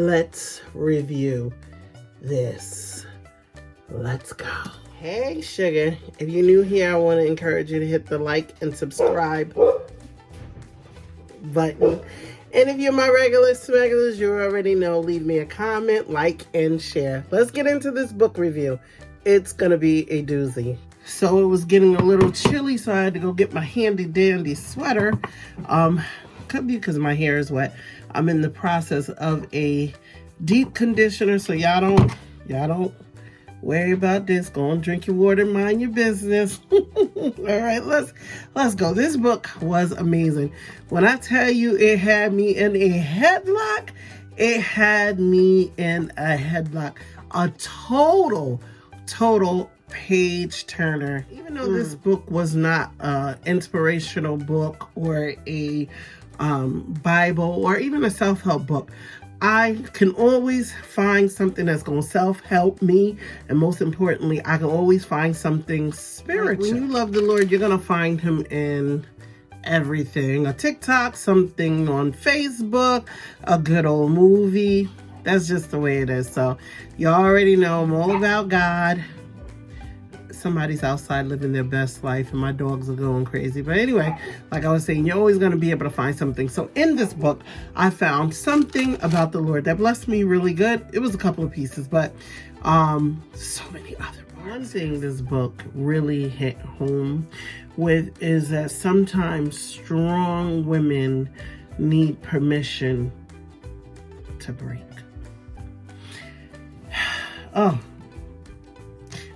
let's review this. Let's go. Hey, sugar. If you're new here, I want to encourage you to hit the like and subscribe button. And if you're my regular smugglers, you already know, leave me a comment, like, and share. Let's get into this book review. It's going to be a doozy. So it was getting a little chilly, so I had to go get my handy dandy sweater. Could be because my hair is wet. I'm in the process of a deep conditioner, so y'all don't worry about this. Go and drink your water, mind your business. All right, let's go. This book was amazing. When I tell you it had me in a headlock, it had me in a headlock. A total page turner. Even though this book was not an inspirational book or a Bible or even a self-help book, I can always find something that's going to self-help me. And most importantly, I can always find something spiritual. When you love the Lord, you're going to find him in everything. A TikTok, something on Facebook, a good old movie. That's just the way it is. So you already know I'm all about God. Somebody's outside living their best life and my dogs are going crazy. But anyway, like I was saying, you're always going to be able to find something. So in this book, I found something about the Lord that blessed me really good. It was a couple of pieces, but so many other parts. One thing this book really hit home with is that sometimes strong women need permission to break. Oh,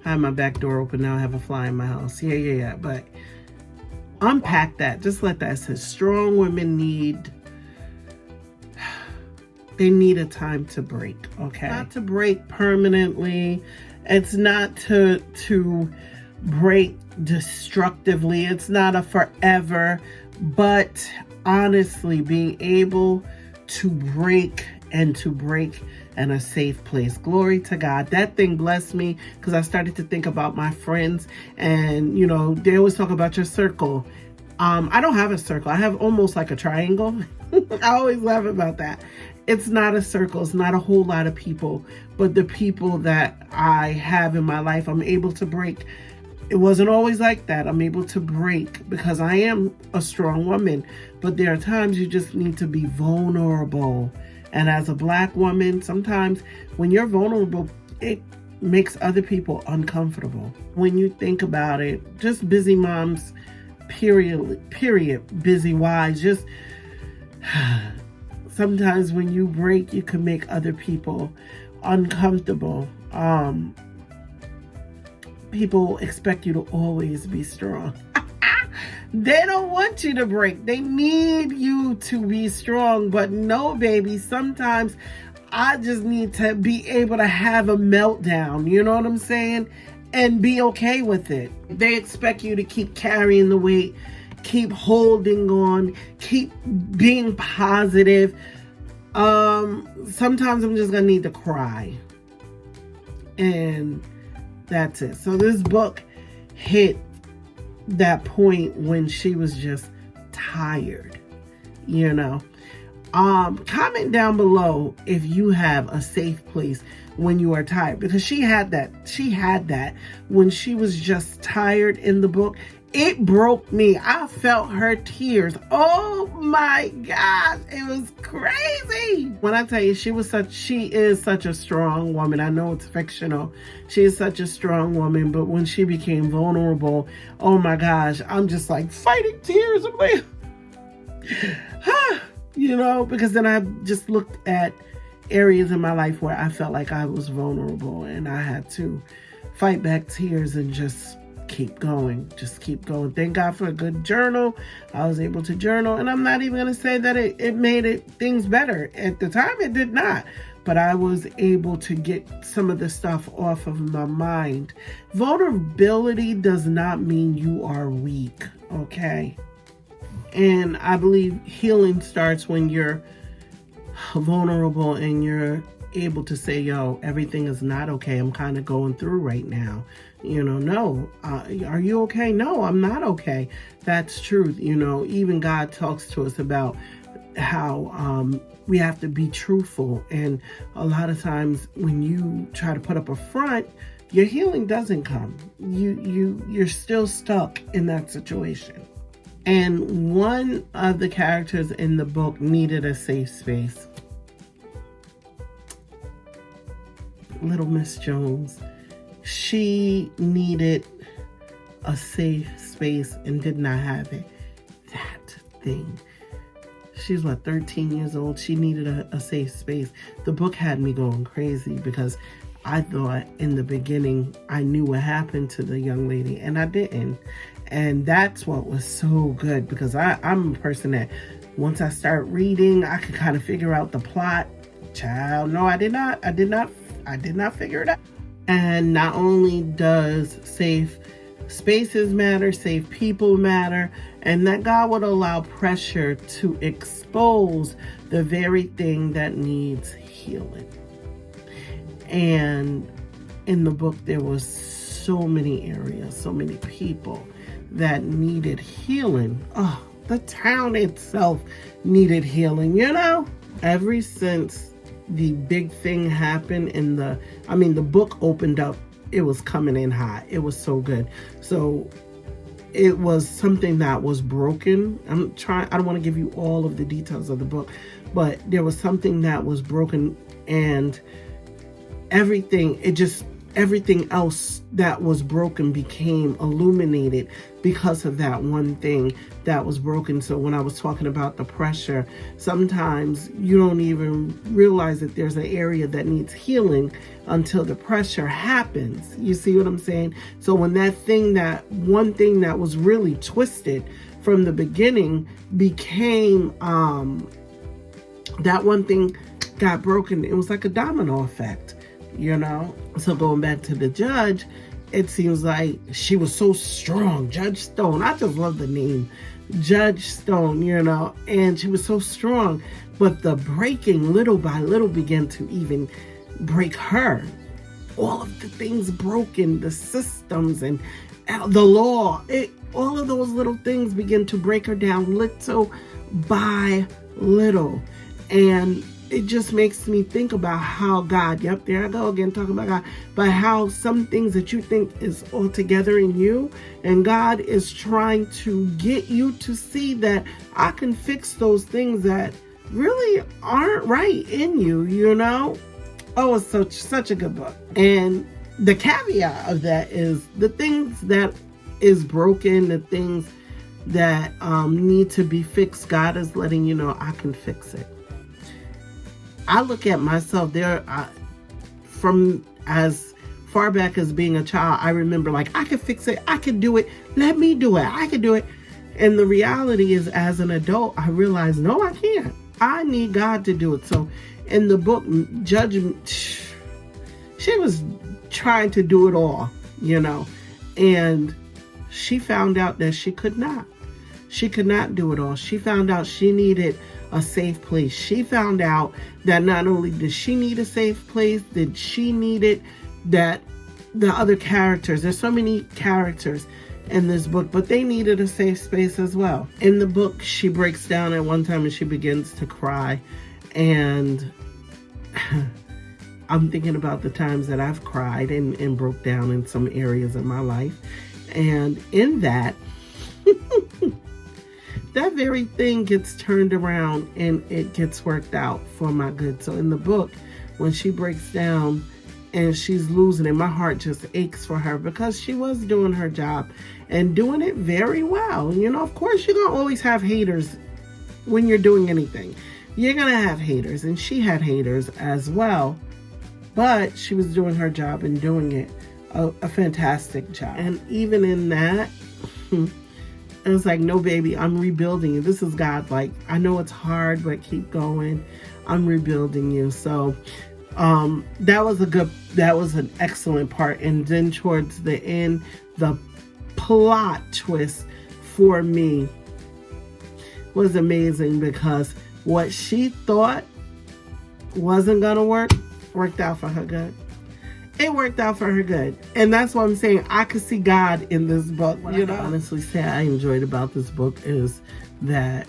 I have my back door open now. I have a fly in my house. Yeah. But unpack that. Just let that say strong women need a time to break. Okay. Not to break permanently. It's not to break destructively. It's not a forever. But honestly, being able to break and to break in a safe place. Glory to God. That thing blessed me because I started to think about my friends, and you know, they always talk about your circle. I don't have a circle. I have almost like a triangle. I always laugh about that. It's not a circle. It's not a whole lot of people, but the people that I have in my life, I'm able to break. It wasn't always like that. I'm able to break because I am a strong woman, but there are times you just need to be vulnerable. And as a Black woman, sometimes when you're vulnerable, it makes other people uncomfortable. When you think about it, just busy moms, period, busy wives, just sometimes when you break, you can make other people uncomfortable. People expect you to always be strong. They don't want you to break. They need you to be strong. But no, baby, sometimes I just need to be able to have a meltdown. You know what I'm saying? And be okay with it. They expect you to keep carrying the weight, keep holding on, keep being positive. Sometimes I'm just going to need to cry. And that's it. So this book hit that point when she was just tired, you know. Comment down below if you have a safe place when you are tired, because she had that when she was just tired in the book. It broke me. I felt her tears. Oh my gosh, it was crazy. When I tell you, she is such a strong woman. I know it's fictional. She is such a strong woman, but when she became vulnerable, oh my gosh, I'm just like fighting tears. I'm like, you know, because then I just looked at areas in my life where I felt like I was vulnerable and I had to fight back tears and just keep going. Thank God for a good journal. I was able to journal, and I'm not even going to say that it made things better. At the time, it did not, but I was able to get some of the stuff off of my mind. Vulnerability does not mean you are weak, okay? And I believe healing starts when you're vulnerable and you're able to say, yo, everything is not okay. I'm kind of going through right now. You know, no. Are you okay? No, I'm not okay. That's truth. You know, even God talks to us about how we have to be truthful. And a lot of times when you try to put up a front, your healing doesn't come. You're still stuck in that situation. And one of the characters in the book needed a safe space. Little Miss Jones. She needed a safe space and did not have it. That thing. She's 13 years old. She needed a safe space. The book had me going crazy because I thought in the beginning I knew what happened to the young lady, and I didn't. And that's what was so good, because I'm a person that once I start reading, I can kind of figure out the plot. Child, no, I did not figure it out. And not only does safe spaces matter, safe people matter, and that God would allow pressure to expose the very thing that needs healing. And in the book, there was so many areas, so many people that needed healing. Oh, the town itself needed healing, Ever since the big thing happened the book opened up, it was coming in hot. It was so good. So it was something that was broken. I don't want to give you all of the details of the book, but there was something that was broken, and everything else that was broken became illuminated because of that one thing that was broken. So when I was talking about the pressure, sometimes you don't even realize that there's an area that needs healing until the pressure happens. You see what I'm saying? So when that one thing that was really twisted from the beginning became, that one thing got broken, it was like a domino effect. So going back to the judge, it seems like she was so strong. Judge Stone. I just love the name. Judge Stone, and she was so strong. But the breaking little by little began to even break her. All of the things broken, the systems and the law, all of those little things begin to break her down little by little. And it just makes me think about how God, yep, there I go again, talking about God, but how some things that you think is all together in you, and God is trying to get you to see that I can fix those things that really aren't right in you, Oh, it's such a good book. And the caveat of that is the things that is broken, the things that need to be fixed, God is letting you know I can fix it. I look at myself from as far back as being a child, I remember I could fix it. I could do it. Let me do it. I could do it. And the reality is, as an adult, I realized, no, I can't. I need God to do it. So in the book, she was trying to do it all, and she found out that she could not. She could not do it all. She found out she needed a safe place. She found out that not only did she need a safe place, that she needed that the other characters, there's so many characters in this book, but they needed a safe space as well. In the book, she breaks down at one time and she begins to cry. And I'm thinking about the times that I've cried and broke down in some areas of my life. And in that, that very thing gets turned around and it gets worked out for my good. So in the book, when she breaks down and she's losing it, my heart just aches for her, because she was doing her job and doing it very well. Of course, you're going to always have haters when you're doing anything. You're going to have haters, and she had haters as well. But she was doing her job and doing it a fantastic job. And even in that, it was like, no, baby, I'm rebuilding you. This is God. I know it's hard, but keep going. I'm rebuilding you. So that was an excellent part. And then towards the end, the plot twist for me was amazing, because what she thought wasn't going to worked out for her good. It worked out for her good. And that's what I'm saying. I could see God in this book. What I honestly say I enjoyed about this book is that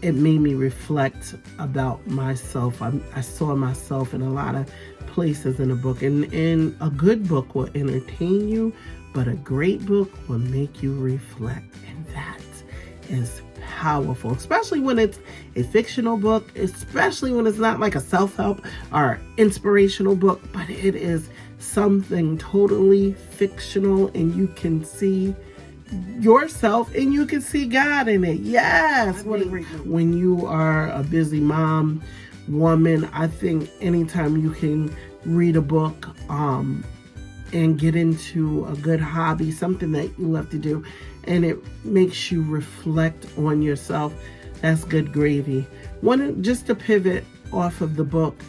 it made me reflect about myself. I saw myself in a lot of places in a book, and a good book will entertain you, but a great book will make you reflect, and that is powerful, especially when it's a fictional book, especially when it's not like a self-help or inspirational book, but it is something totally fictional, and you can see yourself and you can see God in it. Yes. When you are a busy mom, woman, I think anytime you can read a book and get into a good hobby, something that you love to do, and it makes you reflect on yourself, that's good gravy. Just to pivot off of the book,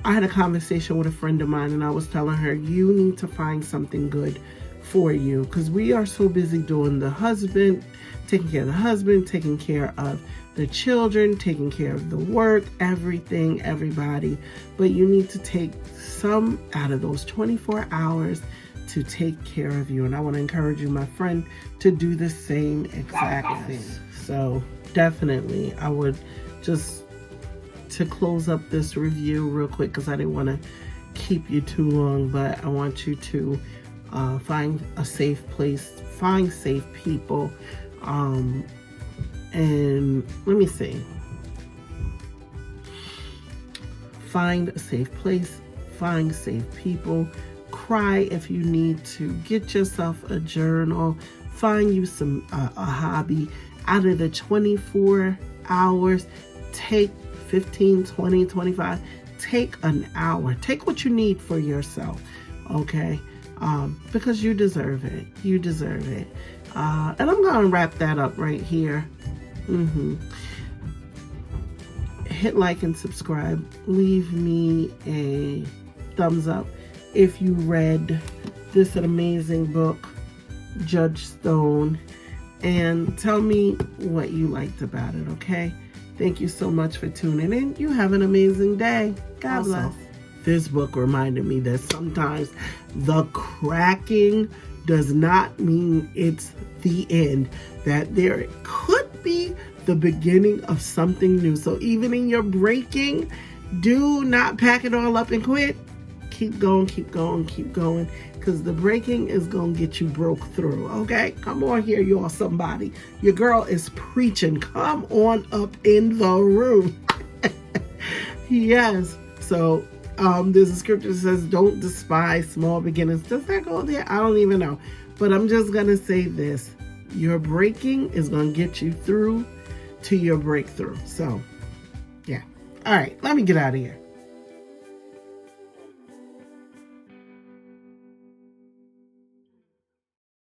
I had a conversation with a friend of mine, and I was telling her, you need to find something good for you, because we are so busy doing the husband, taking care of the husband, taking care of the children, taking care of the work, everything, everybody. But you need to take some out of those 24 hours to take care of you. And I want to encourage you, my friend, to do the same exact thing. So definitely, I would just, to close up this review real quick, because I didn't want to keep you too long, but I want you to find a safe place, find safe people, and let me see. Find a safe place, find safe people, cry if you need to, get yourself a journal, find you a hobby. Out of the 24 hours, take 15, 20, 25, take an hour. Take what you need for yourself, okay? Because you deserve it. You deserve it. And I'm going to wrap that up right here. Hit like and subscribe. Leave me a thumbs up if you read this amazing book, Judge Stone, and tell me what you liked about it, okay? Thank you so much for tuning in. You have an amazing day. God bless. This book reminded me that sometimes the cracking does not mean it's the end, that there could be the beginning of something new. So even in your breaking, do not pack it all up and quit. Keep going, keep going, keep going, because the breaking is going to get you broke through, okay? Come on here, y'all, somebody. Your girl is preaching. Come on up in the room. Yes. So there's a scripture that says, don't despise small beginnings. Does that go there? I don't even know. But I'm just going to say this. Your breaking is going to get you through to your breakthrough. So, yeah. All right. Let me get out of here.